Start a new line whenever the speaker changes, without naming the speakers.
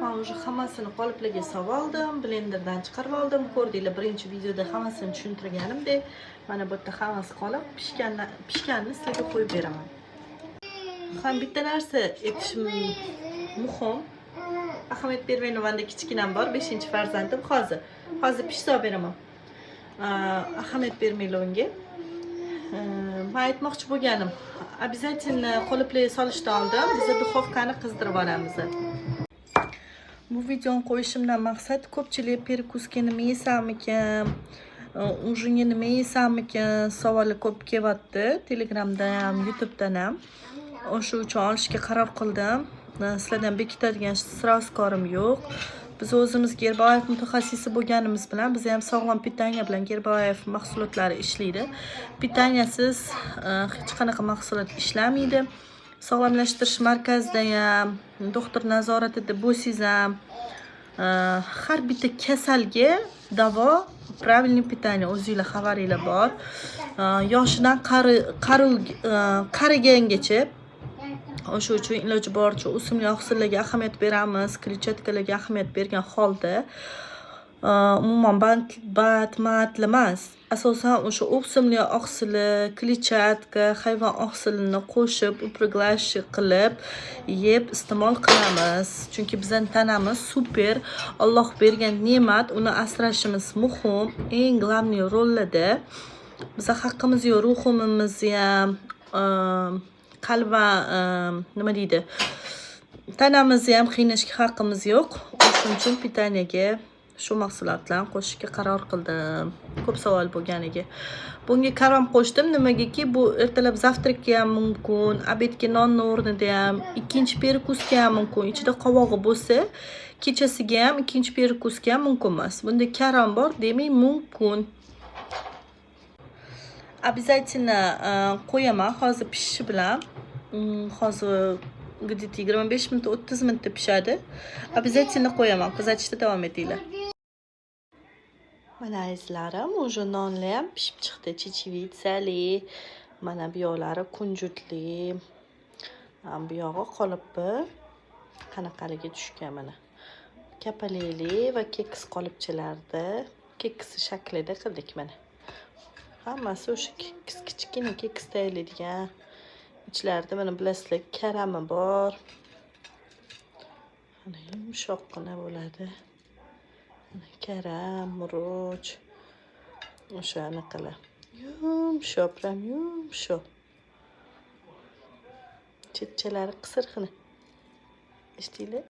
Men уже hammasini qoliplarga solib oldim, blenderdan chiqarib oldim. Ko'rdinglar, birinchi videoda hammasini tushuntirganimdek. Mana bu yerda hammasi qolib, pishganini sizlarga qo'yib beraman. Ham bitta narsa aytishim muhim. Ahamiyat bermayman, menda kichkinam bor, 5-farzandim hozir. Hozir pishsa beraman. Ahamiyat bermanglar unga. Men aytmoqchi bo'lganim, обязательно qoliplarga solishdan oldin biz duxovkani qizdirib olamiz. Bu videoni qo'yishimdan maqsad ko'pchilik perkuska nima yesammikan, ujinga nima yesammikan savoli ko'p kelyapti. Telegramda ham, YouTubedan ham. O'sha uchun olishga qaror qildim. Sizlardan bekitadigan srazkorim yo'q. Biz o'zimiz Gerbayev mutaxassisi bo'lganimiz bilan biz ham sog'lom pitaniya bilan Gerbayev mahsulotlari ishlaydi. Pitaniyasiz hech qanaqa mahsulot ishlamaydi. Sog'lomlashtirish markazida ham, doktor nazoratida bo'lsangiz ham, har bitta kasalga davo правильный pitaniya o'zingizlar xabaringlar bor. Yoshidan qarigangacha o'sha uchun iloji boricha o'simlik oqsillarga ahamiyat beramiz, kletchatkalarga ahamiyat bergan holda umuman mat emas. Asosan o'sha o'simlik oqsili, kletchatka, hayvon oqsilini qo'shib, upraglash qilib, yeb iste'mol qilamiz. Chunki bizning tanamiz super, Alloh bergan ne'mat, uni asrashimiz muhim. Eng главный rollarda biz haqqimiz yo'q, ruhimizni ham, qalban nima deydi? Tanamizni ham qiynashga haqqimiz yo'q. Shuning uchun pitaniyaga shu mahsulotlarni qo'shishga qaror qildim. Ko'p savol bo'lganiga. Bunga karam qo'shdim. Nimagaki, bu ertalab zavtrakka ham mumkin, obedga nonni o'rnida ham, ikkinchi perkuska ham mumkin. Ichida qovog'i bo'lsa, kechasiga ham ikkinchi perkuska ham mumkin emas. Bunda karam bor, demak mumkin. Обязательно qo'yaman hozir pishishi bilan. Hozir где-то 25 minut, 30 minutda pishadi. Обязательно qo'yaman. Kuzatishda davom etinglar. Mana azizlarim, уже nonlar ham pishib chiqdi. Chechevitsali. Mana bu yoqlari kunjutli. Bu yog'i qolipbi. Qanaqaligi tushgan mana. Kapaleli va keks qolipchalarda, keks shaklida qildik mana. Hammasi o'sha keks, kichkina keks tayyorlaydigan. İçlərdə mana bilasizlar, karami bor. Mana yumshoqqina bo'ladi. Karam, murch. O'sha anaqalar. Yumshoq, prям yumshoq. Chetchalari qisirxina. Eshitdinglar?